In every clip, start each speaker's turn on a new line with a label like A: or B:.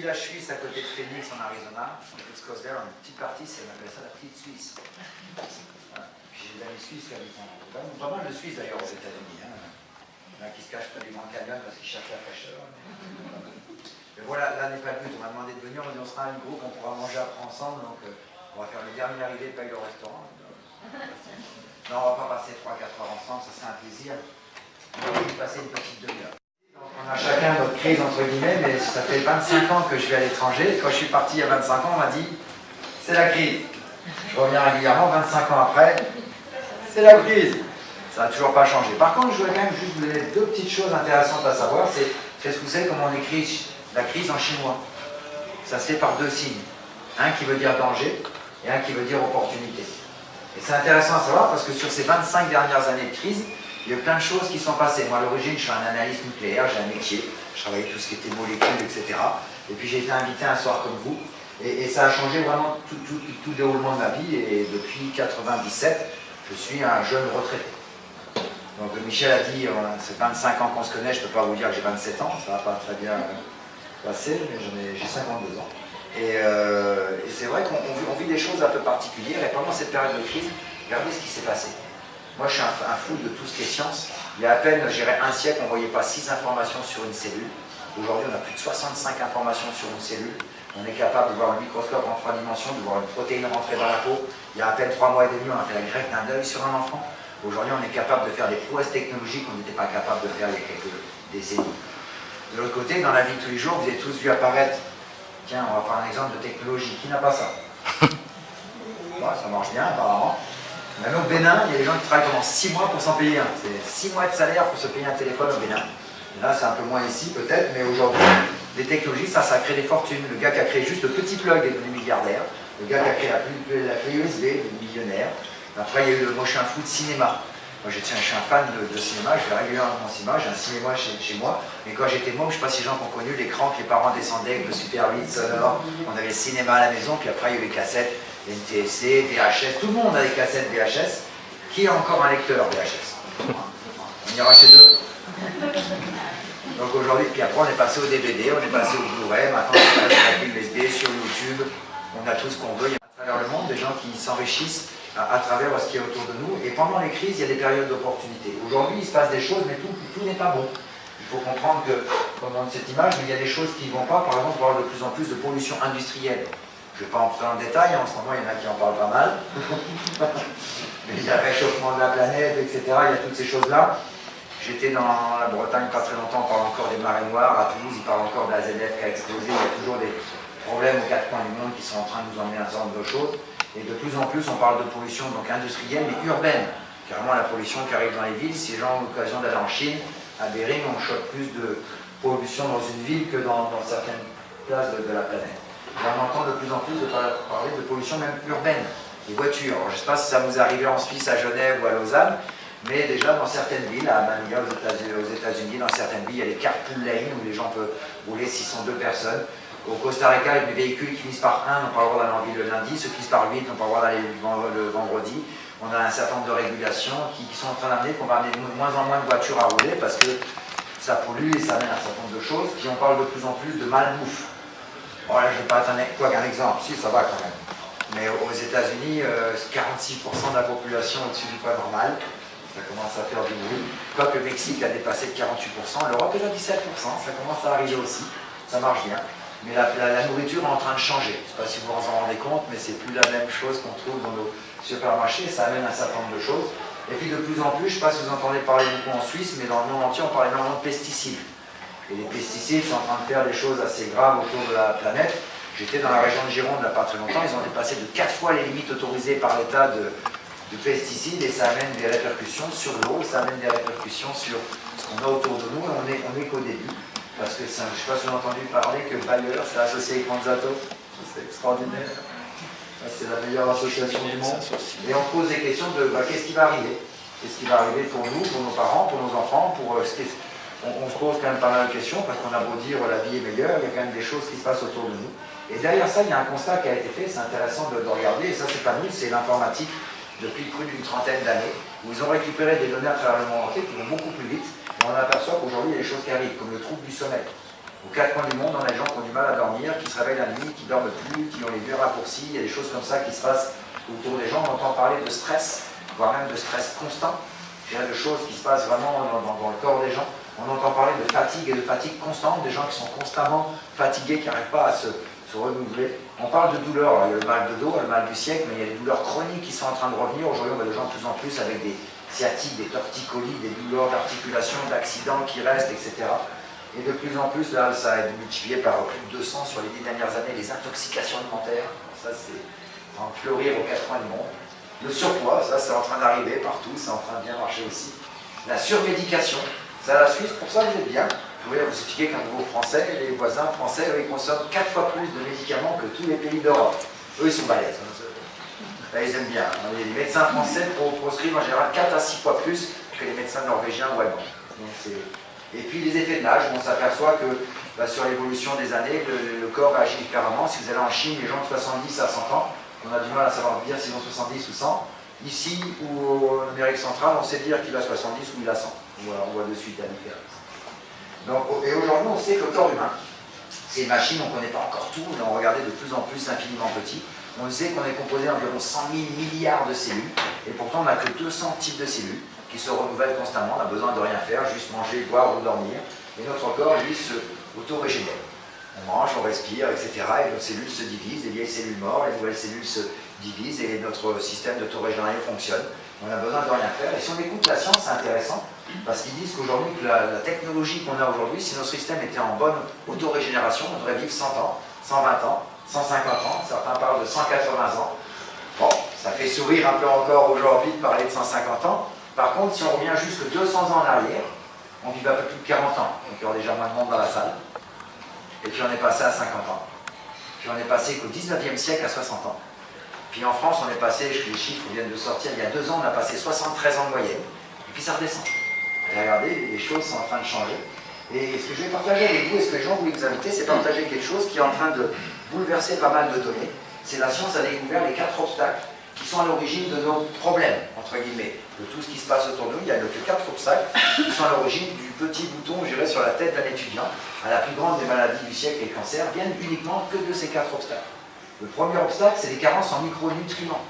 A: village suisse à côté de Phoenix en Arizona, on est de Scottsdale, une petite partie, on appelle ça la petite Suisse. Voilà. J'ai des amis suisses qui habitent pas mal de Suisses d'ailleurs aux États-Unis. Hein. Il y en a qui se cachent près du Grand Canyon parce qu'ils cherchent la fraîcheur. Mais voilà, là n'est pas le but, on m'a demandé de venir, on dit on sera un groupe, on pourra manger après ensemble, donc on va faire le dernier arrivé, paye le restaurant. Non, on va pas passer 3-4 heures ensemble, ça serait un plaisir. On va y passer une petite demi-heure. On a chacun notre crise entre guillemets, mais ça fait 25 ans que je vais à l'étranger. Quand je suis parti il y a 25 ans, on m'a dit c'est la crise. Je reviens régulièrement, 25 ans après, c'est la crise. Ça n'a toujours pas changé. Par contre, je voudrais quand même juste vous donner deux petites choses intéressantes à savoir. C'est ce que vous savez comment on écrit la crise en chinois. Ça se fait par deux signes. Un qui veut dire danger et un qui veut dire opportunité. Et c'est intéressant à savoir parce que sur ces 25 dernières années de crise, il y a eu plein de choses qui sont passées. Moi, à l'origine, je suis un analyste nucléaire, j'ai un métier, je travaillais tout ce qui était molécules, etc. Et puis j'ai été invité un soir comme vous, et ça a changé vraiment tout le déroulement de ma vie. Et depuis 1997, je suis un jeune retraité. Donc Michel a dit, c'est 25 ans qu'on se connaît, je ne peux pas vous dire que j'ai 27 ans, ça ne va pas très bien passer, mais j'ai 52 ans. Et c'est vrai qu'on vit des choses un peu particulières, et pendant cette période de crise, regardez ce qui s'est passé. Moi, je suis un fou de tout ce qui est science. Il y a à peine, je dirais, un siècle, on ne voyait pas 6 informations sur une cellule. Aujourd'hui, on a plus de 65 informations sur une cellule. On est capable de voir le microscope en 3 dimensions, de voir une protéine rentrer dans la peau. Il y a à peine 3 mois et demi, on a fait la greffe d'un œil sur un enfant. Aujourd'hui, on est capable de faire des prouesses technologiques qu'on n'était pas capable de faire il y a quelques décennies. De l'autre côté, dans la vie de tous les jours, vous avez tous vu apparaître, tiens, on va faire un exemple de technologie. Qui n'a pas ça? Bon, ça marche bien, apparemment. Même au Bénin, il y a des gens qui travaillent pendant 6 mois pour s'en payer un. C'est 6 mois de salaire pour se payer un téléphone au Bénin. Et là, c'est un peu moins ici, peut-être, mais aujourd'hui, les technologies, ça crée des fortunes. Le gars qui a créé juste le petit plug est devenu milliardaire. Le gars qui a créé la clé USB est devenu millionnaire. Après, il y a eu le motion fou de cinéma. Moi, je suis un fan de cinéma, je vais régulièrement au cinéma, j'ai un cinéma chez moi. Mais quand j'étais môme, je ne sais pas si les gens ont connu l'écran que les parents descendaient avec le Super 8 sonore. On avait le cinéma à la maison, puis après, il y a eu les cassettes. NTSC, VHS, tout le monde a des cassettes VHS. Qui a encore un lecteur VHS? On ira chez eux. Donc aujourd'hui, puis après on est passé au DVD, on est passé au Blu-ray, maintenant on est passé à la USB, sur YouTube, on a tout ce qu'on veut. Il y a à travers le monde des gens qui s'enrichissent à travers ce qui est autour de nous. Et pendant les crises, il y a des périodes d'opportunité. Aujourd'hui, il se passe des choses, mais tout n'est pas bon. Il faut comprendre que, comme dans cette image, il y a des choses qui ne vont pas. Par exemple, on parle de plus en plus de pollution industrielle. Je ne vais pas entrer dans le détail, en ce moment il y en a qui en parlent pas mal. Mais il y a le réchauffement de la planète, etc. Il y a toutes ces choses-là. J'étais dans la Bretagne pas très longtemps, on parle encore des marées noires. À Toulouse, ils parlent encore de la ZF qui a explosé. Il y a toujours des problèmes aux 4 coins du monde qui sont en train de nous emmener un certain nombre de choses. Et de plus en plus, on parle de pollution donc industrielle, mais urbaine. Carrément la pollution qui arrive dans les villes. Si les gens ont l'occasion d'aller en Chine, à Bering, on chope plus de pollution dans une ville que dans certaines places de la planète. Et on entend de plus en plus parler de pollution même urbaine, des voitures. Alors, je ne sais pas si ça vous est arrivé en Suisse, à Genève ou à Lausanne, mais déjà dans certaines villes, à Manila aux États-Unis, dans certaines villes, il y a les carpool lanes où les gens peuvent rouler s'ils sont 2 personnes. Au Costa Rica, il y a des véhicules qui finissent par 1 n'ont pas le droit d'aller en ville le lundi, ceux qui finissent par 8 n'ont pas le droit d'aller le vendredi. On a un certain nombre de régulations qui sont en train d'amener qu'on va amener de moins en moins de voitures à rouler parce que ça pollue et ça amène un certain nombre de choses. Puis on parle de plus en plus de malbouffe. Bon là, je ne vais pas attendre quoi qu'un exemple, si ça va quand même. Mais aux États-Unis, 46% de la population est au-dessus du poids normal. Ça commence à faire du bruit. Quoique le Mexique a dépassé de 48%, l'Europe est à 17%, ça commence à arriver aussi, ça marche bien. Mais la nourriture est en train de changer. Je ne sais pas si vous vous en rendez compte, mais c'est plus la même chose qu'on trouve dans nos supermarchés, ça amène un certain nombre de choses. Et puis de plus en plus, je ne sais pas si vous entendez parler beaucoup en Suisse, mais dans le monde entier, on parle énormément de pesticides. Et les pesticides sont en train de faire des choses assez graves autour de la planète. J'étais dans la région de Gironde il n'y a pas très longtemps, ils ont dépassé de 4 fois les limites autorisées par l'État de pesticides et ça amène des répercussions sur l'eau, ça amène des répercussions sur ce qu'on a autour de nous et on est qu'au début. Parce que je ne sais pas si vous avez entendu parler que Bayer s'est associé avec Monsanto, c'est extraordinaire. C'est la meilleure association du monde. Et on pose des questions de qu'est-ce qui va arriver? Qu'est-ce qui va arriver pour nous, pour nos parents, pour nos enfants, on se pose quand même pas mal de questions parce qu'on a beau dire la vie est meilleure, il y a quand même des choses qui se passent autour de nous. Et derrière ça, il y a un constat qui a été fait, c'est intéressant de regarder, et ça c'est pas nous, c'est l'informatique depuis plus d'une trentaine d'années, où ils ont récupéré des données à travers le monde entier qui vont beaucoup plus vite, et on aperçoit qu'aujourd'hui il y a des choses qui arrivent, comme le trouble du sommeil. Aux quatre coins du monde, on a des gens qui ont du mal à dormir, qui se réveillent la nuit, qui ne dorment plus, qui ont les yeux raccourcis. Il y a des choses comme ça qui se passent autour des gens. On entend parler de stress, voire même de stress constant. Il y a de choses qui se passent vraiment dans le corps des gens. On entend parler de fatigue et de fatigue constante, des gens qui sont constamment fatigués, qui n'arrivent pas à se renouveler. On parle de douleurs, alors, il y a le mal de dos, le mal du siècle, mais il y a des douleurs chroniques qui sont en train de revenir. Aujourd'hui, on voit des gens de plus en plus avec des sciatiques, des torticolis, des douleurs d'articulation, d'accidents qui restent, etc. Et de plus en plus, là, ça a été multiplié par plus de 200 sur les 10 dernières années, les intoxications alimentaires. Ça, c'est en train de fleurir aux quatre coins du monde. Le surpoids, ça, c'est en train d'arriver partout, c'est en train de bien marcher aussi. La surmédication, ça, la Suisse, pour ça, vous êtes bien. Je voulais vous expliquer qu'un nouveau français, les voisins français, eux, ils consomment 4 fois plus de médicaments que tous les pays d'Europe. Eux, ils sont balèzes. Là, ils aiment bien. Les médecins français proscrivent en général 4 à 6 fois plus que les médecins norvégiens ou allemands. Et puis les effets de l'âge, on s'aperçoit que sur l'évolution des années, le corps réagit différemment. Si vous allez en Chine, les gens de 70 à 100 ans, on a du mal à savoir dire s'ils ont 70 ou 100. Ici ou en Amérique centrale, on sait dire qu'il a 70 ou il a 100. Voilà, on voit de suite la différence. Donc, et aujourd'hui, on sait que le corps humain, c'est une machine, on ne connaît pas encore tout, mais on regardait de plus en plus infiniment petit. On sait qu'on est composé d'environ 100 000 milliards de cellules, et pourtant on n'a que 200 types de cellules qui se renouvellent constamment. On a besoin de rien faire, juste manger, boire ou dormir. Et notre corps, lui, se auto-régénère. On mange, on respire, etc. Et nos cellules se divisent, les vieilles cellules mortes, les nouvelles cellules se divisent, et notre système d'autorégénération fonctionne. On a besoin de rien faire. Et si on écoute la science, c'est intéressant, parce qu'ils disent qu'aujourd'hui, que la technologie qu'on a aujourd'hui, si nos systèmes étaient en bonne autorégénération, on devrait vivre 100 ans, 120 ans, 150 ans, certains parlent de 180 ans. Bon, ça fait sourire un peu encore aujourd'hui de parler de 150 ans. Par contre, si on revient jusque 200 ans en arrière, on vit un peu plus de 40 ans, donc il y aura déjà moins de monde dans la salle. Et puis on est passé à 50 ans. Puis on est passé qu'au 19e siècle à 60 ans. Puis en France, on est passé, les chiffres viennent de sortir, il y a 2 ans, on a passé 73 ans de moyenne. Et puis ça redescend. Et regardez, les choses sont en train de changer. Et ce que je vais partager avec vous, et ce que les gens voulaient vous inviter, c'est partager quelque chose qui est en train de bouleverser pas mal de données. C'est la science a découvert les 4 obstacles qui sont à l'origine de nos problèmes, entre guillemets, de tout ce qui se passe autour de nous. Il y a que 4 obstacles qui sont à l'origine du petit bouton, je dirais, sur la tête d'un étudiant, à la plus grande des maladies du siècle, les cancers, viennent uniquement que de ces 4 obstacles. Le premier obstacle, c'est les carences en micronutriments.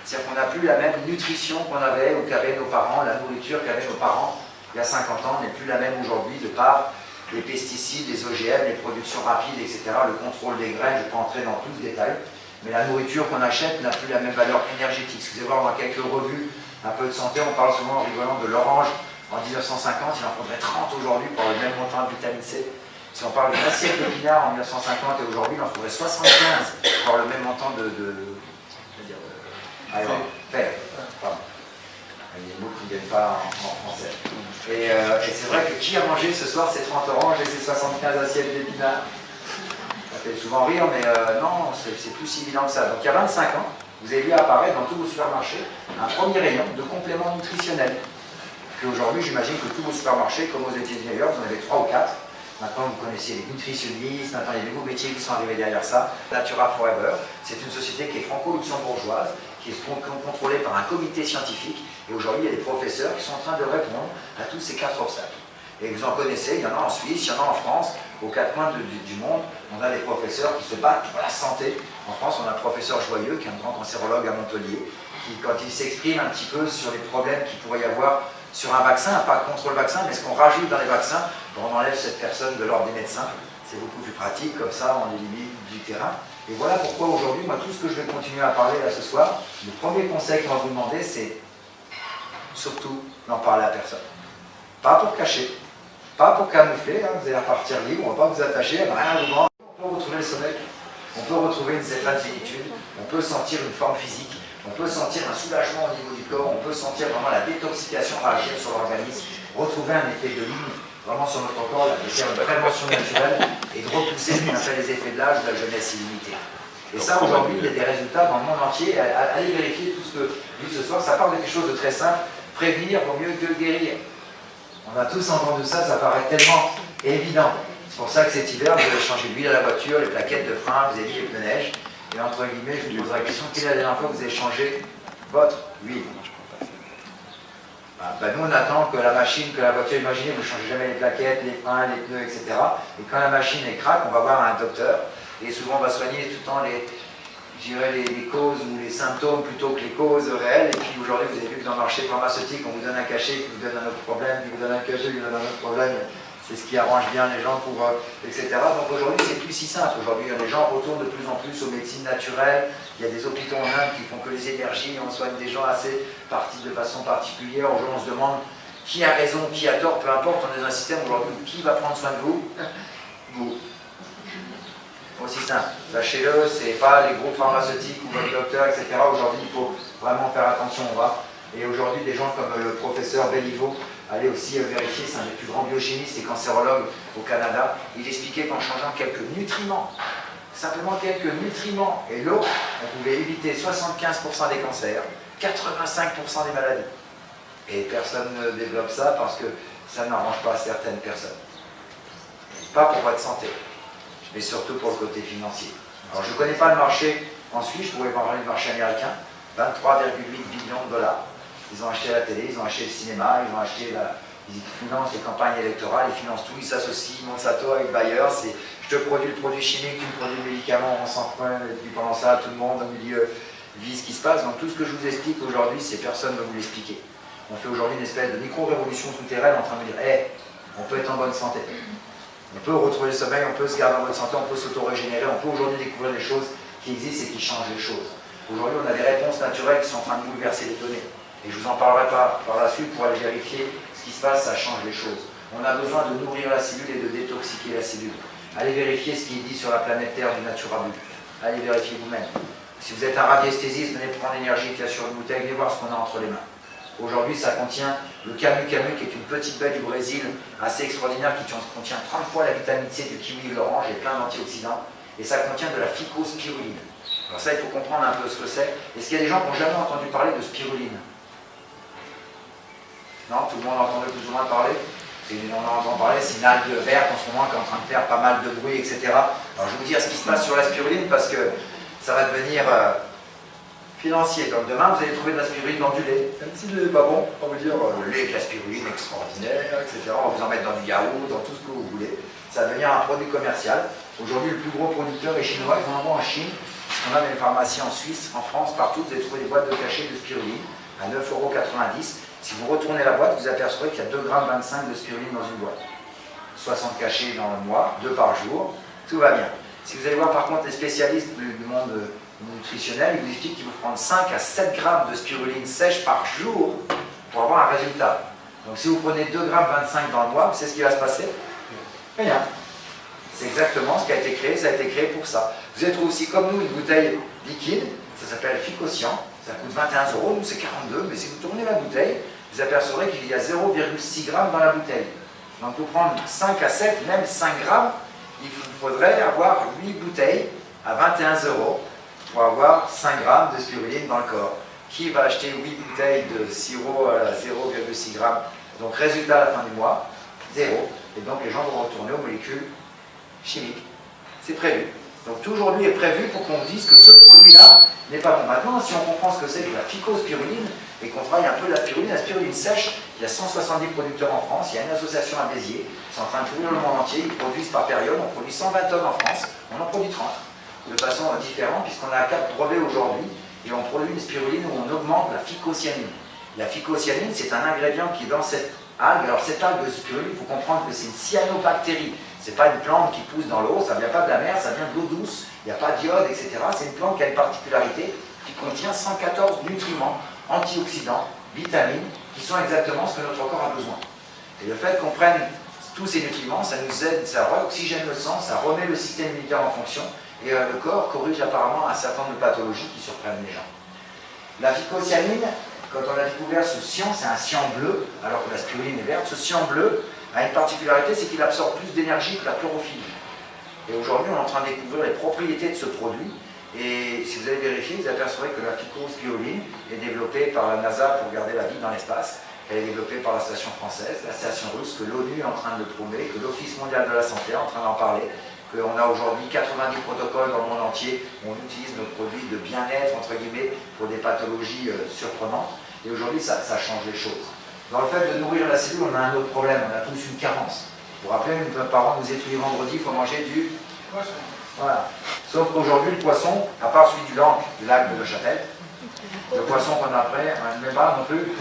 A: C'est-à-dire qu'on n'a plus la même nutrition qu'on avait ou qu'avaient nos parents, la nourriture qu'avaient nos parents il y a 50 ans n'est plus la même aujourd'hui de par les pesticides, les OGM, les productions rapides, etc., le contrôle des graines, je ne vais pas entrer dans tout ce détail. Mais la nourriture qu'on achète n'a plus la même valeur énergétique. Si vous allez voir dans quelques revues un peu de santé, on parle souvent en rigolant de l'orange en 1950, il en faudrait 30 aujourd'hui pour le même montant de vitamine C. Si on parle d'une assiette d'épinards en 1950 et aujourd'hui, il en faudrait 75 pour le même montant fer. Pardon. Il y a des mots qui ne viennent pas en français. Et c'est vrai que qui a mangé ce soir ces 30 oranges et ces 75 assiettes d'épinards? Ça fait souvent rire, mais non, c'est plus si évident que ça. Donc il y a 25 ans, vous avez vu apparaître dans tous vos supermarchés un premier rayon de compléments nutritionnels. Puis aujourd'hui, j'imagine que tous vos supermarchés, comme aux États-Unis ailleurs, vous en avez 3 ou 4. Maintenant, vous connaissez les nutritionnistes, maintenant il y a des nouveaux métiers qui sont arrivés derrière ça. Natura Forever, c'est une société qui est franco-luxembourgeoise, qui est contrôlée par un comité scientifique. Et aujourd'hui, il y a des professeurs qui sont en train de répondre à tous ces 4 obstacles. Et vous en connaissez, il y en a en Suisse, il y en a en France, aux 4 coins du monde, on a des professeurs qui se battent pour la santé. En France, on a un professeur Joyeux, qui est un grand cancérologue à Montpellier, qui, quand il s'exprime un petit peu sur les problèmes qu'il pourrait y avoir sur un vaccin, pas contre le vaccin, mais ce qu'on rajoute dans les vaccins, on enlève cette personne de l'ordre des médecins. C'est beaucoup plus pratique, comme ça, on élimine du terrain. Et voilà pourquoi aujourd'hui, moi, tout ce que je vais continuer à parler là ce soir, le premier conseil qu'on va vous demander, c'est surtout n'en parler à personne. Pas pour cacher, pas pour camoufler, hein, vous allez repartir libre, on ne va pas vous attacher, rien à vous vendre. On peut retrouver le sommeil, on peut retrouver une certaine zénitude, on peut sentir une forme physique, on peut sentir un soulagement au niveau du corps, on peut sentir vraiment la détoxication réagir sur l'organisme, retrouver un effet de ligne vraiment sur notre corps, de faire une prévention naturelle et de repousser ce qu'on appelle les effets de l'âge ou de la jeunesse illimitée. Et ça, aujourd'hui, il y a des résultats dans le monde entier. Allez vérifier tout ce que dit ce soir. Ça parle de quelque chose de très simple. Prévenir vaut mieux que guérir. On a tous entendu ça, ça paraît tellement évident. C'est pour ça que cet hiver, vous allez changer l'huile à la voiture, les plaquettes de frein, vous avez mis les pneus neige. Et entre guillemets, je vous poserai la question, quelle est la dernière fois que vous avez changé votre huile? Ben, nous on attend que la machine, que la voiture, imaginez, vous ne changez jamais les plaquettes, les freins, les pneus, etc. Et quand la machine est craque, on va voir un docteur, et souvent on va soigner tout le temps les causes ou les symptômes plutôt que les causes réelles. Et puis aujourd'hui, vous avez vu que dans le marché pharmaceutique, on vous donne un cachet, qui vous donne un autre problème, qui vous donne un cachet, qui vous donne un autre problème. C'est ce qui arrange bien les gens pour, etc. Donc aujourd'hui, c'est plus si simple. Aujourd'hui, les gens retournent de plus en plus aux médecines naturelles. Il y a des hôpitaux en Inde qui font que les énergies, on soigne des gens assez partis de façon particulière. Aujourd'hui, on se demande qui a raison, qui a tort, peu importe. On est dans un système aujourd'hui où qui va prendre soin de vous? Vous. Aussi simple. Sachez-le, c'est pas les groupes pharmaceutiques ou votre docteur, etc. Aujourd'hui, il faut vraiment faire attention. Et aujourd'hui, des gens comme le professeur Belliveau, allez aussi vérifier, c'est un des plus grands biochimistes et cancérologues au Canada. Il expliquait qu'en changeant quelques nutriments, simplement quelques nutriments et l'eau, on pouvait éviter 75% des cancers, 85% des maladies. Et personne ne développe ça parce que ça n'arrange pas certaines personnes. Pas pour votre santé, mais surtout pour le côté financier. Alors je ne connais pas le marché en Suisse, je pourrais parler du marché américain, 23,8 billions de dollars. Ils ont acheté la télé, ils ont acheté le cinéma, ils ont acheté ils financent les campagnes électorales, ils financent tout, ils s'associent, Monsanto avec Bayer, c'est je te produis le produit chimique, tu me produis le médicament, on s'en prend, et puis pendant ça, tout le monde au milieu vit ce qui se passe. Donc tout ce que je vous explique aujourd'hui, c'est personne ne va vous l'expliquer. On fait aujourd'hui une espèce de micro-révolution souterraine en train de dire, hey, on peut être en bonne santé. On peut retrouver le sommeil, on peut se garder en bonne santé, on peut s'auto-régénérer, on peut aujourd'hui découvrir des choses qui existent et qui changent les choses. Aujourd'hui, on a des réponses naturelles qui sont en train de bouleverser les données. Et je ne vous en parlerai pas par la suite pour aller vérifier ce qui se passe, ça change les choses. On a besoin de nourrir la cellule et de détoxiquer la cellule. Allez vérifier ce qui est dit sur la planète Terre du Naturabul. Allez vérifier vous-même. Si vous êtes un radiesthésiste, venez prendre l'énergie qu'il y a sur une bouteille, venez voir ce qu'on a entre les mains. Aujourd'hui, ça contient le camu camu, qui est une petite baie du Brésil assez extraordinaire, qui contient 30 fois la vitamine C du kiwi et de l'orange et plein d'antioxydants. Et ça contient de la phycospiruline. Alors ça, il faut comprendre un peu ce que c'est. Est-ce qu'il y a des gens qui n'ont jamais entendu parler de spiruline? Non, tout le monde a entendu plus ou moins parler. Et on en entend parler, c'est une algue verte en ce moment qui est en train de faire pas mal de bruit, etc. Alors je vais vous dire ce qui se passe sur la spiruline parce que ça va devenir financier. Donc demain, vous allez trouver de la spiruline dans du lait. Même si le lait n'est pas bon, on va vous dire le lait avec la spiruline extraordinaire, etc. On va vous en mettre dans du yaourt, dans tout ce que vous voulez. Ça va devenir un produit commercial. Aujourd'hui, le plus gros producteur est chinois, ils en vendent en Chine. On a des pharmacies en Suisse, en France, partout, vous allez trouver des boîtes de cachets de spiruline à 9,90 €. Si vous retournez la boîte, vous apercevrez qu'il y a 2,25 g de spiruline dans une boîte. 60 cachets dans le mois, 2 par jour, tout va bien. Si vous allez voir par contre les spécialistes du monde nutritionnel, ils vous expliquent qu'il faut prendre 5 à 7 grammes de spiruline sèche par jour pour avoir un résultat. Donc si vous prenez 2,25 g dans le mois, vous savez ce qui va se passer? Rien. C'est exactement ce qui a été créé, ça a été créé pour ça. Vous allez trouver aussi comme nous une bouteille liquide, ça s'appelle Phycocyan, ça coûte 21 €, nous c'est 42, mais si vous tournez la bouteille, vous apercevrez qu'il y a 0,6 g dans la bouteille. Donc pour prendre 5 à 7, même 5 grammes, il faudrait avoir 8 bouteilles à 21 € pour avoir 5 grammes de spiruline dans le corps. Qui va acheter 8 bouteilles de sirop à 0,6 g? Donc résultat à la fin du mois, 0. Et donc les gens vont retourner aux molécules chimiques. C'est prévu. Donc tout aujourd'hui est prévu pour qu'on dise que ce produit-là n'est pas bon. Maintenant, si on comprend ce que c'est que la phycospiruline et qu'on travaille un peu la spiruline sèche, il y a 170 producteurs en France, il y a une association à Béziers, c'est en train de couvrir le monde entier, ils produisent par période, on produit 120 tonnes en France, on en produit 30, de façon différente, puisqu'on a 4 brevets aujourd'hui, et on produit une spiruline où on augmente la phycocyanine. La phycocyanine, c'est un ingrédient qui est dans cette algue. Alors cette algue de spiruline, il faut comprendre que c'est une cyanobactérie. Ce n'est pas une plante qui pousse dans l'eau, ça ne vient pas de la mer, ça vient de l'eau douce, il n'y a pas d'iode, etc. C'est une plante qui a une particularité qui contient 114 nutriments, antioxydants, vitamines, qui sont exactement ce que notre corps a besoin. Et le fait qu'on prenne tous ces nutriments, ça nous aide, ça réoxygène le sang, ça remet le système immunitaire en fonction, et le corps corrige apparemment un certain nombre de pathologies qui surprennent les gens. La phycocyanine, quand on a découvert ce cyan, c'est un cyan bleu, alors que la spiruline est verte, ce cyan bleu a une particularité, c'est qu'il absorbe plus d'énergie que la chlorophylle. Et aujourd'hui, on est en train de découvrir les propriétés de ce produit. Et si vous allez vérifier, vous apercevrez que la phycospiruline est développée par la NASA pour garder la vie dans l'espace. Elle est développée par la station française, la station russe, que l'ONU est en train de promouvoir, que l'Office mondial de la santé est en train d'en parler, qu'on a aujourd'hui 90 protocoles dans le monde entier où on utilise nos produits de bien-être, entre guillemets, pour des pathologies surprenantes. Et aujourd'hui, ça change les choses. Dans le fait de nourrir la cellule, on a un autre problème, on a tous une carence. Vous vous rappelez, nos parents nous disaient tous les vendredis, il faut manger du poisson. Voilà. Sauf qu'aujourd'hui, le poisson, à part celui du lac de Neuchâtel, le poisson qu'on a après, on ne met pas non plus.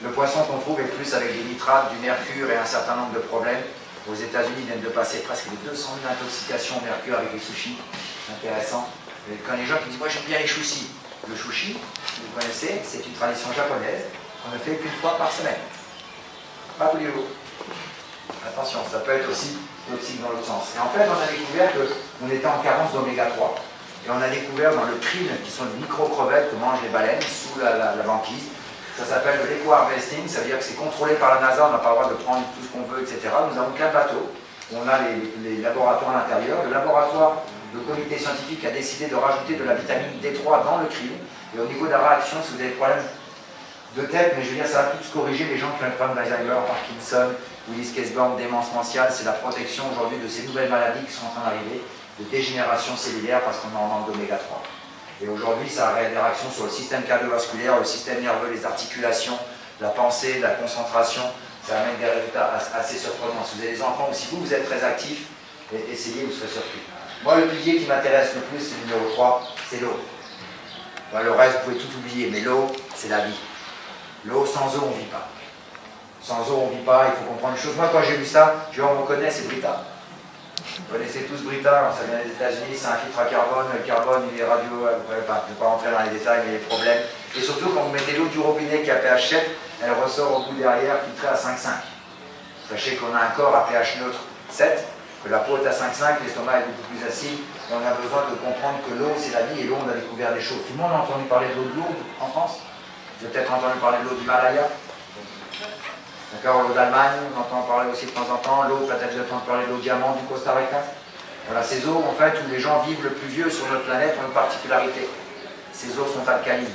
A: Le poisson qu'on trouve est plus avec des nitrates, du mercure et un certain nombre de problèmes. Aux États-Unis, ils viennent de passer presque les 200 000 intoxications au mercure avec les sushis. Intéressant. Et quand les gens qui disent, moi j'aime bien les sushis. Le sushi, vous connaissez, c'est une tradition japonaise qu'on ne fait qu'une fois par semaine. Pas tous les jours. Attention, ça peut être aussi toxique dans l'autre sens. Et en fait, on a découvert qu'on était en carence d'oméga 3. Et on a découvert dans le krill, qui sont les micro-crevettes que mangent les baleines sous la banquise. Ça s'appelle le l'eco-harvesting, ça veut dire que c'est contrôlé par la NASA, on n'a pas le droit de prendre tout ce qu'on veut, etc. Nous avons qu'un bateau, on a les laboratoires à l'intérieur. Le laboratoire, le comité scientifique a décidé de rajouter de la vitamine D3 dans le krill. Et au niveau de la réaction, si vous avez des problèmes de tête, mais je veux dire, ça va plus corriger les gens qui ont un problème d'Alzheimer, Parkinson, Willis-Caisborne, démence mentale. C'est la protection aujourd'hui de ces nouvelles maladies qui sont en train d'arriver, de dégénération cellulaire parce qu'on est en manque d'oméga 3. Et aujourd'hui, ça a des réactions sur le système cardiovasculaire, le système nerveux, les articulations, la pensée, la concentration. Ça amène des résultats assez surprenants. Si vous avez des enfants ou si vous êtes très actif, essayez, vous serez surpris. Moi, le pilier qui m'intéresse le plus, c'est le numéro 3, c'est l'eau. Le reste, vous pouvez tout oublier, mais l'eau, c'est la vie. L'eau, sans eau, on ne vit pas. Sans eau, on ne vit pas, il faut comprendre une chose. Moi, quand j'ai vu ça, je on reconnaît, c'est Brita. Vous connaissez tous Brita, ça vient des États-Unis, c'est un filtre à carbone. Le carbone, il est radio, je ne vais pas rentrer dans les détails, mais les problèmes. Et surtout, quand vous mettez l'eau du robinet qui est à pH 7, elle ressort au bout derrière, filtrée à 5,5. Sachez qu'on a un corps à pH neutre 7, que la peau est à 5,5, l'estomac est beaucoup plus acide, et on a besoin de comprendre que l'eau, c'est la vie, et l'eau, on a découvert des choses. Tout le monde a entendu parler de l'eau de Lourdes en France? Vous avez peut-être entendu parler de l'eau du Himalaya? D'accord, l'eau d'Allemagne, on entend parler aussi de temps en temps. L'eau, peut-être vous avez entendu parler de l'eau diamant du Costa Rica. Voilà, ces eaux, en fait, où les gens vivent le plus vieux sur notre planète, ont une particularité. Ces eaux sont alcalines.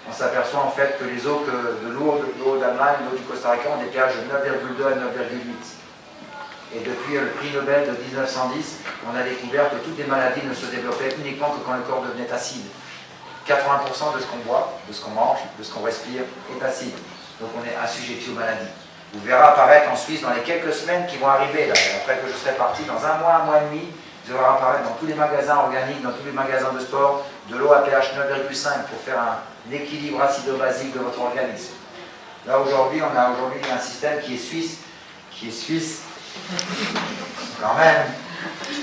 A: On s'aperçoit en fait que les eaux de Lourdes, l'eau d'Allemagne, l'eau du Costa Rica ont des pH de 9,2 à 9,8. Et depuis le prix Nobel de 1910, on a découvert que toutes les maladies ne se développaient uniquement que quand le corps devenait acide. 80% de ce qu'on boit, de ce qu'on mange, de ce qu'on respire est acide. Donc on est assujetti aux maladies. Vous verrez apparaître en Suisse dans les quelques semaines qui vont arriver, là, après que je serai parti, dans un mois et demi, vous verrez apparaître dans tous les magasins organiques, dans tous les magasins de sport, de l'eau à pH 9,5 pour faire un équilibre acido-basique de votre organisme. Là aujourd'hui, on a aujourd'hui un système qui est suisse, quand même.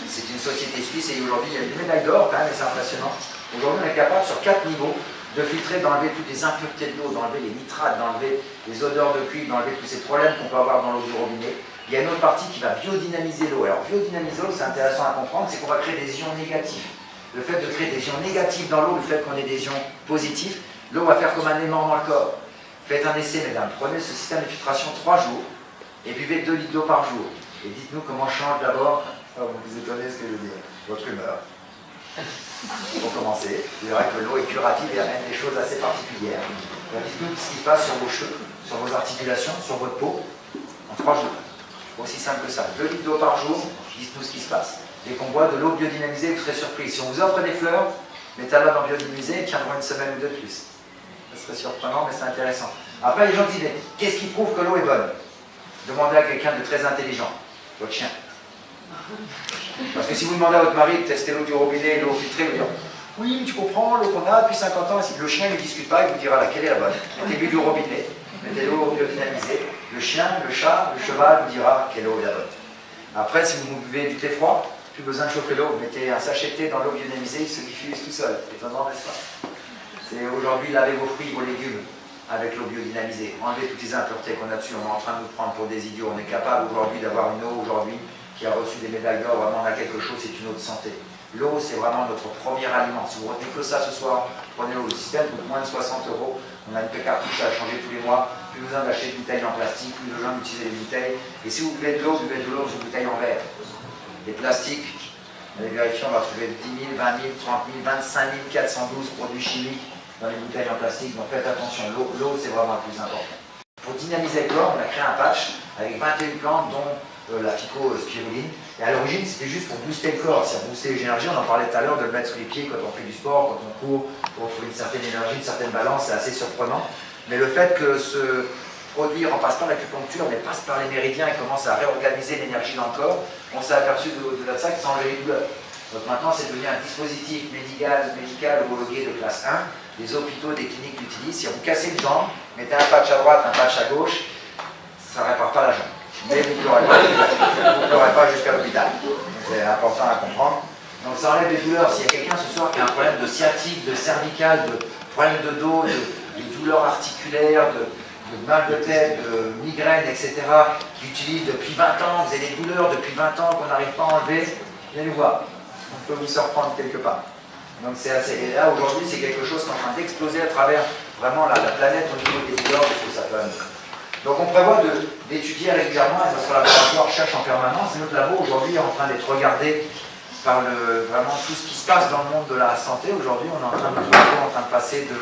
A: C'est une société suisse et aujourd'hui il y a des médailles d'or quand même et c'est impressionnant. Aujourd'hui on est capable sur 4 niveaux de filtrer, d'enlever toutes les impuretés de l'eau, d'enlever les nitrates, d'enlever les odeurs de cuivre, d'enlever tous ces problèmes qu'on peut avoir dans l'eau du robinet. Il y a une autre partie qui va biodynamiser l'eau. Alors biodynamiser l'eau, c'est intéressant à comprendre, c'est qu'on va créer des ions négatifs. Le fait de créer des ions négatifs dans l'eau, le fait qu'on ait des ions positifs, l'eau va faire comme un aimant dans le corps. Faites un essai, mesdames. Prenez ce système de filtration 3 jours et buvez 2 litres d'eau par jour. Et dites-nous comment change d'abord, vous vous étonnez ce que je veux dire, votre humeur. Pour commencer, vous verrez que l'eau est curative et amène des choses assez particulières. Dites-nous ce qui se passe sur vos cheveux, sur vos articulations, sur votre peau, en 3 jours. Aussi simple que ça. 2 litres d'eau par jour, dites-nous ce qui se passe. Dès qu'on boit de l'eau biodynamisée, vous serez surpris. Si on vous offre des fleurs, mettez-la dans biodynamisée et tiendront une semaine ou deux de plus. Ça serait surprenant, mais c'est intéressant. Après, les gens disent, qu'est-ce qui prouve que l'eau est bonne? Demandez à quelqu'un de très intelligent, votre chien. Parce que si vous demandez à votre mari de tester l'eau du robinet et l'eau filtrée, il va dire oui, mais tu comprends, l'eau qu'on a depuis 50 ans, le chien ne discute pas, il vous dira laquelle est la bonne. Mettez l'eau du robinet, mettez l'eau biodynamisée, le chien, le chat, le cheval vous dira quelle eau est la bonne. Après, si vous buvez du thé froid, plus besoin de chauffer l'eau, vous mettez un sachet de thé dans l'eau biodynamisée, il se diffuse tout seul. Étonnant, n'est-ce pas? C'est aujourd'hui laver vos fruits, vos légumes avec l'eau biodynamisée. Enlever toutes les impuretés qu'on a dessus, on est en train de nous prendre pour des idiots. On est capable aujourd'hui d'avoir une eau aujourd'hui qui a reçu des médailles d'or, vraiment on a quelque chose, c'est une eau de santé. L'eau, c'est vraiment notre premier aliment. Si vous retenez que ça ce soir, prenez l'eau. Le système coûte moins de 60 €. On a une cartouche à changer tous les mois. Plus besoin d'acheter de bouteilles en plastique, plus besoin d'utiliser des bouteilles. Et si vous buvez de l'eau dans une bouteille en verre. Les plastiques, allez vérifier, on va trouver 10 000, 20 000, 30 000, 25 412 produits chimiques dans les bouteilles en plastique. Donc faites attention, l'eau c'est vraiment le plus important. Pour dynamiser le corps, on a créé un patch avec 21 plantes, dont la phycospiruline. Et à l'origine, c'était juste pour booster le corps, c'est-à-dire booster les énergies. On en parlait tout à l'heure de le mettre sous les pieds quand on fait du sport, quand on court, pour trouver une certaine énergie, une certaine balance, c'est assez surprenant. Mais le fait que produire en passant par l'acupuncture, mais passe par les méridiens et commence à réorganiser l'énergie dans le corps, on s'est aperçu au-delà de ça que ça enlevait les douleurs. Donc maintenant, c'est devenu un dispositif médical homologué de classe 1. Les hôpitaux, des cliniques l'utilisent. Si vous cassez une jambe, mettez un patch à droite, un patch à gauche, ça ne répare pas la jambe. Mais vous ne pleurez pas jusqu'à l'hôpital. C'est important à comprendre. Donc ça enlève les douleurs. S'il y a quelqu'un ce soir qui a un problème de sciatique, de cervical, de problème de dos, de douleurs articulaires, de mal de tête, de migraine, etc., qui utilise depuis 20 ans, vous avez des douleurs depuis 20 ans qu'on n'arrive pas à enlever, venez nous voir. On peut vous surprendre quelque part. Donc c'est assez. Et là aujourd'hui c'est quelque chose qui est en train d'exploser à travers vraiment la planète au niveau des douleurs, parce que ça peut amener. Donc on prévoit d'étudier régulièrement, et notre laboratoire cherche en permanence, et notre labo aujourd'hui est en train d'être regardé par vraiment tout ce qui se passe dans le monde de la santé. Aujourd'hui on est en train de passer de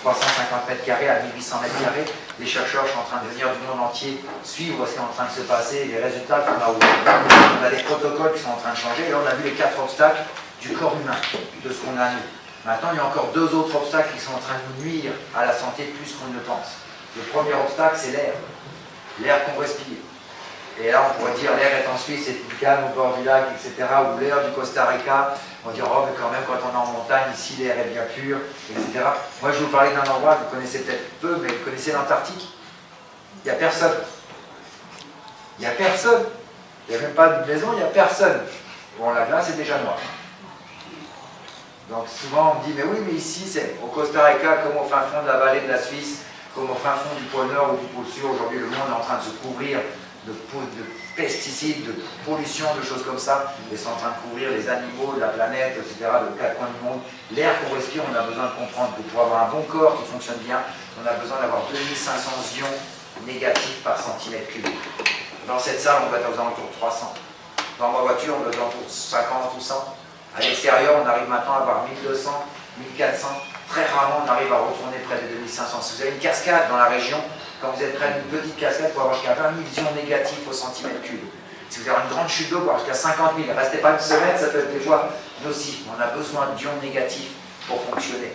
A: 350 mètres carrés à 1800 mètres carrés. Les chercheurs sont en train de venir du monde entier suivre ce qui est en train de se passer, les résultats qu'on a aujourd'hui. On a des protocoles qui sont en train de changer, et là on a vu les 4 obstacles du corps humain, de ce qu'on a nous. Maintenant, il y a encore 2 autres obstacles qui sont en train de nous nuire à la santé plus qu'on ne le pense. Le premier obstacle, c'est l'air. L'air qu'on respire. Et là, on pourrait dire l'air est en Suisse, c'est plus calme au bord du lac, etc. Ou l'air du Costa Rica. On dit, oh, mais quand même, quand on est en montagne, ici, l'air est bien pur, etc. Moi, je vais vous parler d'un endroit que vous connaissez peut-être peu, mais vous connaissez l'Antarctique. Il n'y a personne. Il n'y a personne. Il n'y a même pas de maison, il n'y a personne. Bon, la glace est déjà noire. Donc souvent on me dit, mais oui, mais ici, c'est au Costa Rica, comme au fin fond de la vallée de la Suisse, comme au fin fond du pôle Nord ou du pôle Sud, aujourd'hui le monde est en train de se couvrir de pesticides, de pollution, de choses comme ça, et c'est en train de couvrir les animaux, la planète, etc., de 4 coins du monde. L'air qu'on respire, on a besoin de comprendre que pour avoir un bon corps qui fonctionne bien, on a besoin d'avoir 2500 ions négatifs par centimètre cube. Dans cette salle, on va être aux alentours de 300. Dans ma voiture, on va être aux alentours de 50 ou 100. À l'extérieur, on arrive maintenant à avoir 1200, 1400. Très rarement, on arrive à retourner près de 2500. Si vous avez une cascade dans la région, quand vous êtes près d'une petite cascade, pour avoir jusqu'à 20 000 ions négatifs au centimètre cube. Si vous avez une grande chute d'eau, pour avoir jusqu'à 50 000, restez pas une semaine, ça peut être des fois nocif. On a besoin d'ions négatifs pour fonctionner.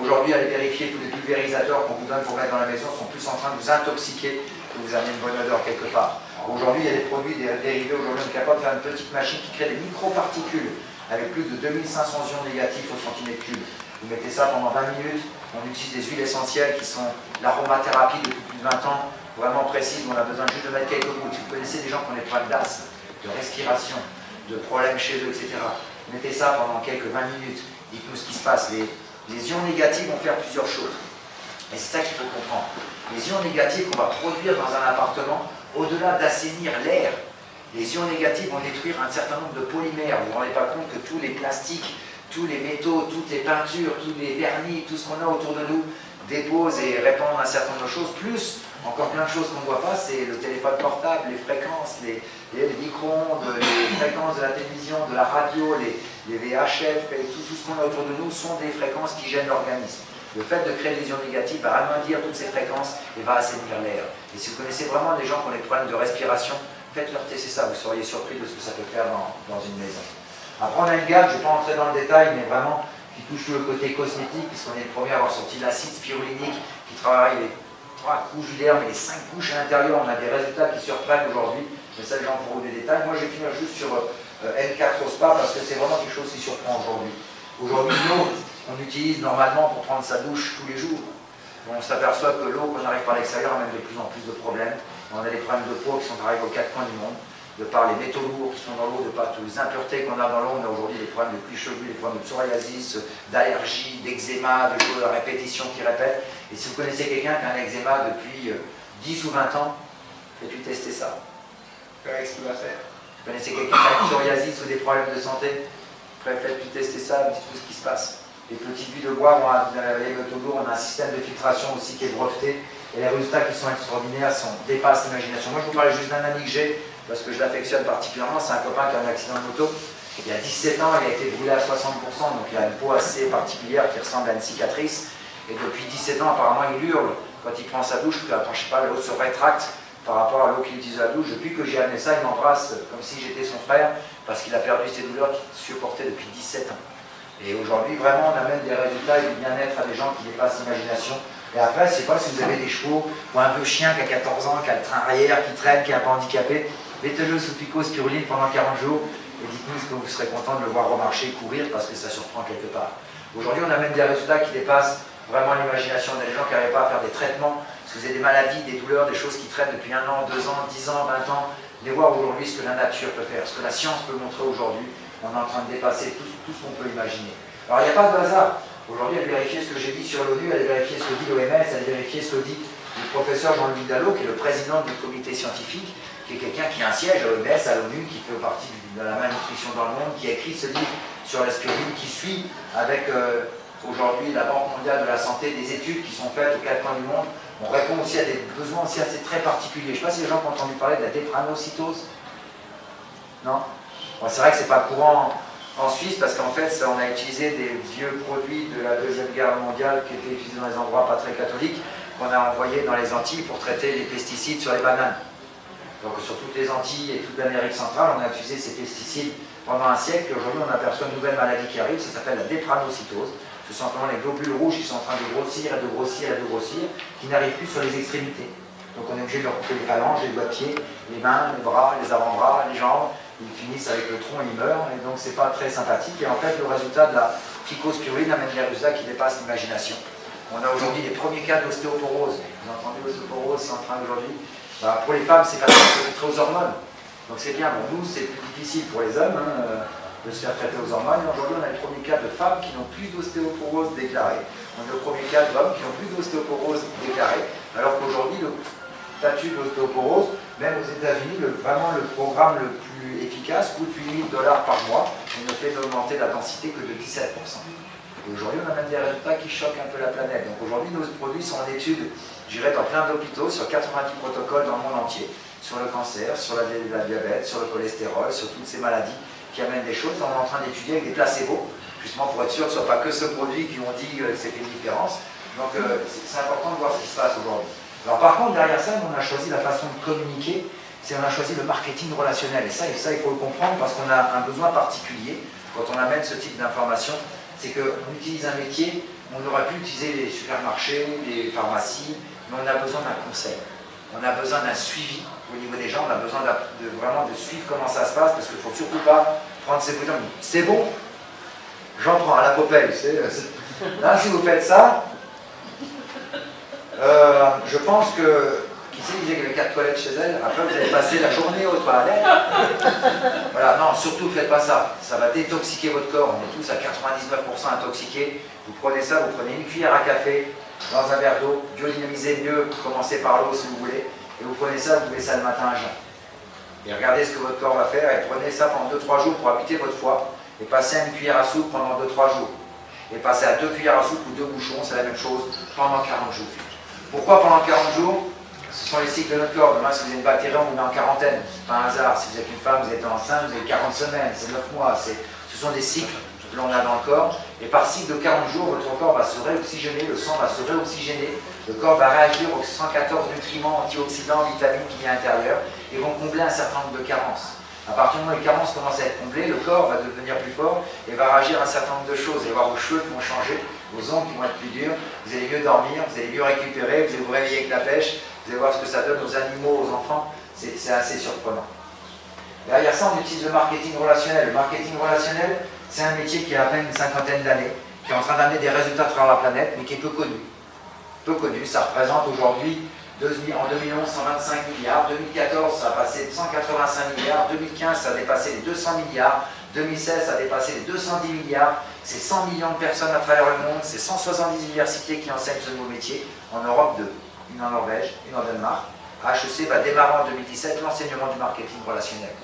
A: Aujourd'hui, allez vérifier tous les pulvérisateurs qu'on vous donne pour mettre dans la maison sont plus en train de vous intoxiquer que vous amener une bonne odeur quelque part. Aujourd'hui, il y a des produits dérivés. Aujourd'hui, on est capable de faire une petite machine qui crée des microparticules avec plus de 2500 ions négatifs au centimètre cube. Vous mettez ça pendant 20 minutes, on utilise des huiles essentielles qui sont l'aromathérapie depuis plus de 20 ans, vraiment précise, on a besoin juste de mettre quelques gouttes. Vous connaissez des gens qui ont des problèmes d'asthme, de respiration, de problèmes chez eux, etc. Mettez ça pendant quelques 20 minutes, dites-nous ce qui se passe. Les ions négatifs vont faire plusieurs choses. Et c'est ça qu'il faut comprendre. Les ions négatifs qu'on va produire dans un appartement, au-delà d'assainir l'air, les ions négatifs vont détruire un certain nombre de polymères. Vous ne vous rendez pas compte que tous les plastiques, tous les métaux, toutes les peintures, tous les vernis, tout ce qu'on a autour de nous déposent et répandent un certain nombre de choses. Plus, encore plein de choses qu'on ne voit pas, c'est le téléphone portable, les fréquences, les micro-ondes, les fréquences de la télévision, de la radio, les VHF, et tout ce qu'on a autour de nous sont des fréquences qui gênent l'organisme. Le fait de créer des ions négatifs va amendir toutes ces fréquences et va assainir l'air. Et si vous connaissez vraiment des gens qui ont des problèmes de respiration, faites-leur tester ça, vous seriez surpris de ce que ça peut faire dans une maison. Après, on a une gamme, je ne vais pas entrer dans le détail, mais vraiment qui touche tout le côté cosmétique, puisqu'on est le premier à avoir sorti l'acide spirulinique qui travaille les 3 couches d'air, mais les 5 couches à l'intérieur. On a des résultats qui surprennent aujourd'hui, mais ça, les gens pourront des détails. Moi, je vais finir juste sur N4 au spa, parce que c'est vraiment quelque chose qui surprend aujourd'hui. Aujourd'hui, l'eau, on utilise normalement pour prendre sa douche tous les jours. On s'aperçoit que l'eau qu'on arrive par l'extérieur amène de plus en plus de problèmes. On a des problèmes de peau qui sont arrivés aux 4 coins du monde, de par les métaux lourds qui sont dans l'eau, de par toutes les impuretés qu'on a dans l'eau. On a aujourd'hui des problèmes de cuir chevelu, des problèmes de psoriasis, d'allergie, d'eczéma, de choses à répétition qui répètent. Et si vous connaissez quelqu'un qui a un eczéma depuis 10 ou 20 ans, faites-lui tester ça. Verrez ce qu'il va faire. Vous connaissez quelqu'un qui a une psoriasis ou des problèmes de santé, faites-lui tester ça, dites-nous ce qui se passe. Les petites billes de bois, les métaux lourds, on a un système de filtration aussi qui est breveté. Et les résultats qui sont extraordinaires dépassent l'imagination. Moi, je vous parlais juste d'un ami que j'ai, parce que je l'affectionne particulièrement. C'est un copain qui a eu un accident de moto. Il y a 17 ans, il a été brûlé à 60%, donc il a une peau assez particulière qui ressemble à une cicatrice. Et depuis 17 ans, apparemment, il hurle quand il prend sa douche, puis je sais pas, l'eau se rétracte par rapport à l'eau qu'il utilise à la douche. Depuis que j'ai amené ça, il m'embrasse comme si j'étais son frère, parce qu'il a perdu ses douleurs qu'il supportait depuis 17 ans. Et aujourd'hui, vraiment, on amène des résultats et du bien-être à des gens qui dépassent l'imagination. Et après, je ne sais pas si vous avez des chevaux ou un vieux chien qui a 14 ans, qui a le train arrière, qui traîne, qui est un peu handicapé, mettez-le sous picospiruline pendant 40 jours et dites-nous ce que vous serez content de le voir remarcher, courir, parce que ça surprend quelque part. Aujourd'hui, on amène des résultats qui dépassent vraiment l'imagination. On a des gens qui n'arrivent pas à faire des traitements, parce que vous avez des maladies, des douleurs, des choses qui traînent depuis 1 an, 2 ans, 10 ans, 20 ans. Venez voir aujourd'hui ce que la nature peut faire, ce que la science peut montrer aujourd'hui. On est en train de dépasser tout ce qu'on peut imaginer. Alors il n'y a pas de hasard. Aujourd'hui, elle vérifie ce que j'ai dit sur l'ONU, elle vérifie ce que dit l'OMS, elle vérifie ce que dit le professeur Jean-Louis Dallot, qui est le président du comité scientifique, qui est quelqu'un qui a un siège à l'OMS, à l'ONU, qui fait partie de la malnutrition dans le monde, qui a écrit ce livre sur la spiruline, qui suit avec aujourd'hui la Banque mondiale de la santé des études qui sont faites aux 4 coins du monde. On répond aussi à des besoins aussi assez très particuliers. Je ne sais pas si les gens ont entendu parler de la dépranocytose. Non? Bon, c'est vrai que ce n'est pas courant en Suisse, parce qu'en fait, on a utilisé des vieux produits de la Deuxième Guerre mondiale qui étaient utilisés dans les endroits pas très catholiques, qu'on a envoyés dans les Antilles pour traiter les pesticides sur les bananes. Donc sur toutes les Antilles et toute l'Amérique centrale, on a utilisé ces pesticides pendant un siècle, et aujourd'hui on aperçoit une nouvelle maladie qui arrive, ça s'appelle la dépranocytose. Ce sont simplement les globules rouges qui sont en train de grossir et de grossir et de grossir, qui n'arrivent plus sur les extrémités. Donc on est obligé de leur couper les phalanges, les doigts de pied, les mains, les bras, les avant-bras, les jambes. Ils finissent avec le tronc et ils meurent, et donc c'est pas très sympathique. Et en fait, le résultat de la phycospiruline amène des résultats qui dépassent l'imagination. On a aujourd'hui les premiers cas d'ostéoporose. Vous entendez l'ostéoporose, c'est en train d'aujourd'hui. Bah, pour les femmes, c'est facile de se traiter aux hormones. Donc c'est bien. Pour nous, c'est plus difficile pour les hommes de se faire traiter aux hormones. Et aujourd'hui, on a le premier cas de femmes qui n'ont plus d'ostéoporose déclarée. On a le premier cas d'hommes qui n'ont plus d'ostéoporose déclarée. Alors qu'aujourd'hui, le statut d'ostéoporose, même aux États-Unis, vraiment le programme le plus efficace coûte $8 000 par mois et ne fait d'augmenter la densité que de 17%. Et aujourd'hui, on a même des résultats qui choquent un peu la planète. Donc aujourd'hui, nos produits sont en étude, je dirais, dans plein d'hôpitaux, sur 90 protocoles dans le monde entier, sur le cancer, sur la diabète, sur le cholestérol, sur toutes ces maladies qui amènent des choses. On est en train d'étudier avec des placebos, justement pour être sûr que ce ne soit pas que ce produit qui ont dit que c'est fait une différence. Donc c'est important de voir ce qui se passe aujourd'hui. Alors par contre, derrière ça, on a choisi la façon de communiquer, c'est on a choisi le marketing relationnel. Et ça, il faut le comprendre parce qu'on a un besoin particulier quand on amène ce type d'information. C'est qu'on utilise un métier, on aurait pu utiliser les supermarchés, les pharmacies, mais on a besoin d'un conseil. On a besoin d'un suivi au niveau des gens, on a besoin vraiment de suivre comment ça se passe, parce qu'il ne faut surtout pas prendre ces boutons. C'est bon, j'en prends à la popelle. Là, si vous faites ça, je pense que, qui sait qui disait qu'il y avait 4 toilettes chez elle, après vous allez passer la journée aux toilettes. Voilà, non, surtout faites pas ça. Ça va détoxiquer votre corps. On est tous à 99% intoxiqués. Vous prenez ça, vous prenez une cuillère à café dans un verre d'eau, biodynamisé mieux, commencez par l'eau si vous voulez, et vous prenez ça, vous buvez ça le matin à jeun. Et regardez ce que votre corps va faire, et prenez ça pendant 2-3 jours pour habiter votre foie, et passez à une cuillère à soupe pendant 2-3 jours. Et passez à 2 cuillères à soupe ou 2 bouchons, c'est la même chose, pendant 40 jours. Pourquoi pendant 40 jours? Ce sont les cycles de notre corps. Demain, si vous avez une bactérie, on vous met en quarantaine. C'est pas un hasard. Si vous êtes une femme, vous êtes enceinte, vous avez 40 semaines, c'est 9 mois. Ce sont des cycles que l'on a dans le corps. Et par cycle de 40 jours, votre corps va se réoxygéner, le sang va se réoxygéner, le corps va réagir aux 114 nutriments, antioxydants, vitamines qu'il y a à l'intérieur et vont combler un certain nombre de carences. À partir du moment où les carences commencent à être comblées, le corps va devenir plus fort et va réagir à un certain nombre de choses. Vous allez voir vos cheveux qui vont changer, vos ongles qui vont être plus durs, vous allez mieux dormir, vous allez mieux récupérer, vous allez vous réveiller avec la pêche, vous allez voir ce que ça donne aux animaux, aux enfants, c'est assez surprenant. Derrière ça, on utilise le marketing relationnel. Le marketing relationnel, c'est un métier qui a à peine une cinquantaine d'années, qui est en train d'amener des résultats à travers la planète, mais qui est peu connu. Peu connu, ça représente aujourd'hui, en 2011, 125 milliards, 2014, ça a passé de 185 milliards, 2015, ça a dépassé les 200 milliards, 2016, ça a dépassé les 210 milliards, c'est 100 millions de personnes à travers le monde, c'est 170 universités qui enseignent ce nouveau métier, en Europe 2, une en Norvège, une en Danemark. HEC va démarrer en 2017 l'enseignement du marketing relationnel.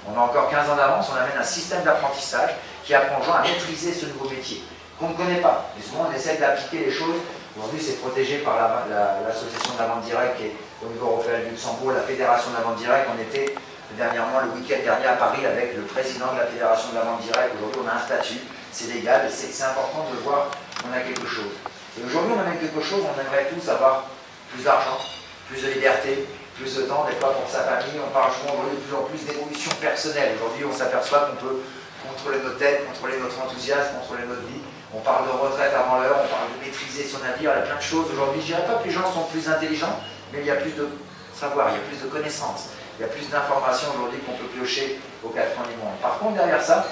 A: On a encore 15 ans d'avance, on amène un système d'apprentissage qui apprend aux gens à maîtriser ce nouveau métier, qu'on ne connaît pas. Et souvent, on essaie d'appliquer les choses. Aujourd'hui, c'est protégé par l'association de la vente directe qui est au niveau européen du Luxembourg, la fédération de la vente directe. On était dernièrement, le week-end dernier à Paris avec le président de la fédération de la vente directe. Aujourd'hui, on a un statut, c'est légal, et c'est important de voir qu'on a quelque chose. Et aujourd'hui, on a quelque chose, on aimerait tous avoir plus d'argent, plus de liberté, plus de temps, des fois pour sa famille. On parle souvent de plus en plus d'évolution personnelle. Aujourd'hui, on s'aperçoit qu'on peut contrôler notre tête, contrôler notre enthousiasme, contrôler notre vie. On parle de retraite avant l'heure, on parle de maîtriser son avenir, il y a plein de choses. Aujourd'hui, je ne dirais pas que les gens sont plus intelligents, mais il y a plus de savoir, il y a plus de connaissances, il y a plus d'informations aujourd'hui qu'on peut piocher aux quatre coins du monde. Par contre, derrière ça,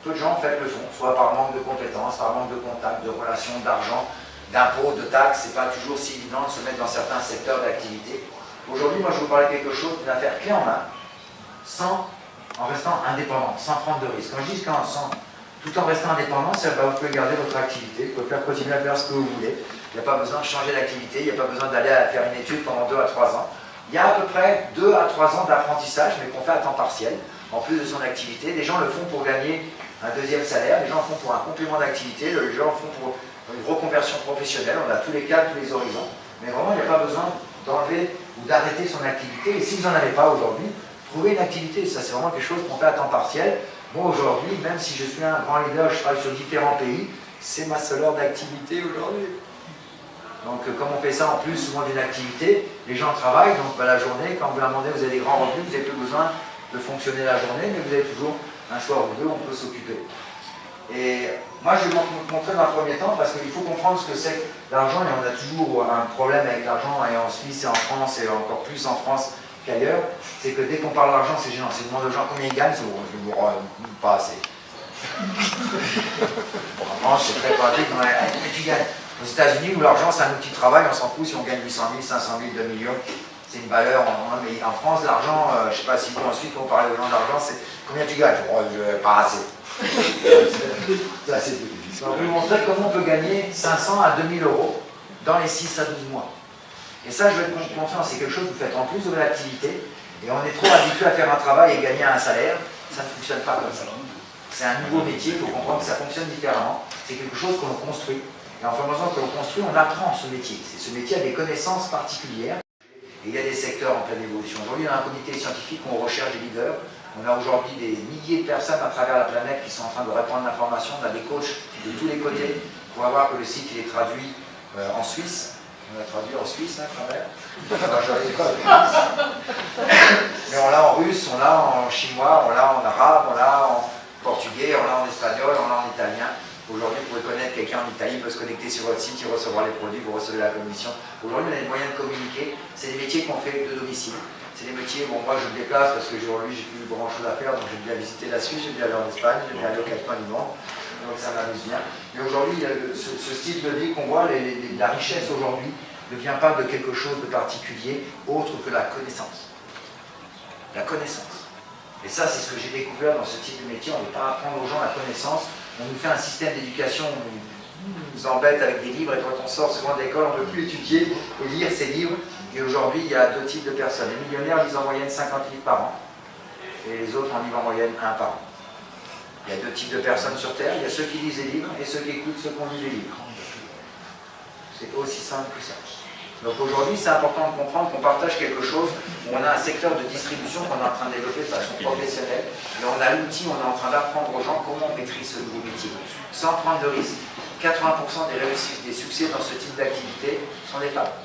A: peu de gens en fait le font, soit par manque de compétences, par manque de contacts, de relations, d'argent, d'impôts, de taxes. C'est pas toujours si évident de se mettre dans certains secteurs d'activité. Aujourd'hui, moi, je vais vous parler de quelque chose d'une affaire clé en main, en restant indépendant, sans prendre de risques. Quand je dis tout en restant indépendant, c'est que vous pouvez garder votre activité, vous pouvez faire continuer à faire ce que vous voulez. Il n'y a pas besoin de changer d'activité, il n'y a pas besoin d'aller faire une étude pendant 2 à 3 ans. Il y a à peu près 2 à 3 ans d'apprentissage, mais qu'on fait à temps partiel, en plus de son activité. Des gens le font pour gagner un deuxième salaire, les gens le font pour un complément d'activité, les gens le font pour une reconversion professionnelle. On a tous les cas, tous les horizons. Mais vraiment, il n'y a pas besoin d'enlever ou d'arrêter son activité. Et si vous n'en avez pas aujourd'hui, trouvez une activité. Ça, c'est vraiment quelque chose qu'on fait à temps partiel. Moi, aujourd'hui, même si je suis un grand leader, je travaille sur différents pays, c'est ma seule heure d'activité aujourd'hui. Donc, comme on fait ça en plus souvent d'une activité, les gens travaillent, donc la journée, quand vous leur demandez, vous avez des grands revenus, vous n'avez plus besoin de fonctionner la journée, mais vous avez toujours un soir ou deux, on peut s'occuper. Et moi, je vais vous montrer dans un premier temps, parce qu'il faut comprendre ce que c'est que l'argent, et on a toujours un problème avec l'argent, et en Suisse et en France, et encore plus en France qu'ailleurs, c'est que dès qu'on parle d'argent, c'est gênant. Si on demande aux gens combien ils gagnent, c'est bon, je ne vous pas assez. En France, c'est très pratique, mais tu gagnes. Aux États-Unis, où l'argent, c'est un outil de travail, on s'en fout si on gagne 800 000, 500 000, 2 millions. C'est une valeur, mais en France, l'argent, je ne sais pas si vous ensuite, quand on parle aux gens d'argent, c'est combien tu gagnes? Pas assez. Ça, c'est tout. Donc, je vais vous montrer comment on peut gagner 500 à 2000 euros dans les 6 à 12 mois. Et ça, je vais être confiant, c'est quelque chose que vous faites en plus de votre activité, et on est trop habitué à faire un travail et gagner un salaire, ça ne fonctionne pas comme ça. C'est un nouveau métier, il faut comprendre que ça fonctionne différemment, c'est quelque chose que l'on construit, et en faisant que l'on construit, on apprend ce métier. Ce métier a des connaissances particulières, et il y a des secteurs en pleine évolution. Aujourd'hui, on a un comité scientifique où on recherche des leaders, on a aujourd'hui des milliers de personnes à travers la planète qui sont en train de répandre l'information, on a des coachs de tous les côtés, pour voir que le site il est traduit en Suisse. On l'a traduit en Suisse, hein, quand même. Mais on l'a en russe, on l'a en chinois, on l'a en arabe, on l'a en portugais, on l'a en espagnol, on l'a en italien. Aujourd'hui, vous pouvez connaître quelqu'un en Italie, il peut se connecter sur votre site, il recevra les produits, vous recevez la commission. Aujourd'hui, on a des moyens de communiquer. C'est des métiers qu'on fait de domicile. C'est des métiers, bon, moi je me déplace parce que aujourd'hui, j'ai plus grand chose à faire, donc j'ai bien visité la Suisse, j'ai bien aller en Espagne, j'ai bien aller aux quatre coins du monde. Donc ça m'amuse bien. Mais aujourd'hui, ce style de vie qu'on voit, la richesse aujourd'hui, ne vient pas de quelque chose de particulier, autre que la connaissance. La connaissance. Et ça, c'est ce que j'ai découvert dans ce type de métier. On ne veut pas apprendre aux gens la connaissance. On nous fait un système d'éducation, on nous embête avec des livres, et quand on sort souvent de l'école, on ne peut plus étudier et lire ces livres. Et aujourd'hui, il y a 2 types de personnes. Les millionnaires lisent en moyenne 50 livres par an, et les autres en lisent en moyenne 1 par an. Il y a 2 types de personnes sur Terre. Il y a ceux qui lisent des livres et ceux qui écoutent ceux qui ont lu des livres. C'est aussi simple que ça. Donc aujourd'hui, c'est important de comprendre qu'on partage quelque chose où on a un secteur de distribution qu'on est en train de développer de façon professionnelle, et on a l'outil, on est en train d'apprendre aux gens comment on maîtrise ce nouveau métier, sans prendre de risques. 80% des réussites, des succès dans ce type d'activité sont des femmes.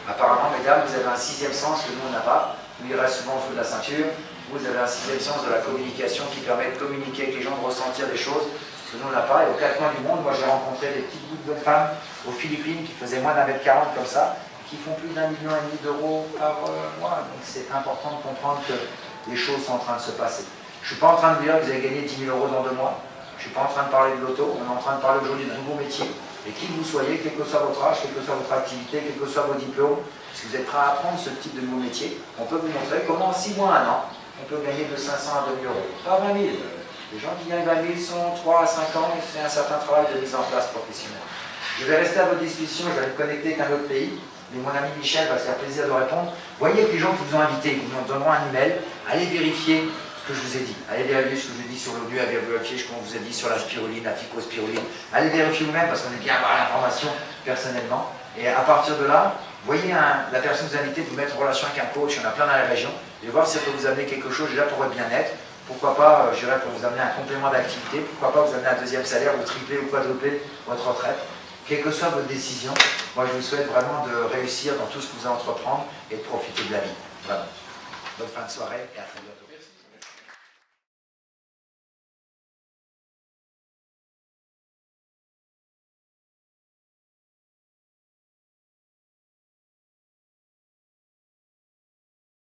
A: Apparemment, mesdames, vous avez un 6e sens que nous, on n'a pas. Nous, il reste souvent en dessous de la ceinture. Vous avez un 6e sens de la communication qui permet de communiquer avec les gens, de ressentir des choses que nous, on n'a pas. Et aux quatre coins du monde, moi, j'ai rencontré des petites bouts de femmes aux Philippines qui faisaient moins d'1m40 comme ça, qui font plus d'1,5 million d'euros par mois. Donc c'est important de comprendre que les choses sont en train de se passer. Je ne suis pas en train de vous dire que vous allez gagner 10 000 euros dans 2 mois. Je ne suis pas en train de parler de l'auto. On est en train de parler aujourd'hui d'un nouveau métier. Et qui que vous soyez, quel que soit votre âge, quelle que soit votre activité, quels que soient vos diplômes, si vous êtes prêt à apprendre ce type de nouveau métier, on peut vous montrer comment en 6 mois, 1 an, on peut gagner de 500 à 2 000 euros. Pas 20 000. Les gens qui gagnent 20 000 sont 3 à 5 ans et c'est un certain travail de mise en place professionnelle. Je vais rester à votre disposition, je vais me connecter avec un autre pays, mais mon ami Michel va se faire plaisir de répondre. Voyez que les gens qui vous ont invité, ils vous donneront un email, allez vérifier ce que je vous ai dit. Allez vérifier ce que je vous ai dit sur l'ONU, allez vérifier ce qu'on vous a dit sur la spiruline, la phycospiruline. Allez vérifier vous-même parce qu'on est bien à avoir l'information personnellement. Et à partir de là, voyez la personne que vous invitez, vous mettre en relation avec un coach, il y en a plein dans la région, et voir si ça peut vous amener quelque chose déjà pour votre bien-être. Pourquoi pas, je dirais, pour vous amener un complément d'activité, pourquoi pas vous amener un 2e salaire, ou tripler ou quadrupler votre retraite. Quelle que soit votre décision, moi je vous souhaite vraiment de réussir dans tout ce que vous allez entreprendre et de profiter de la vie. Voilà. Bonne fin de soirée et à très bientôt. Merci.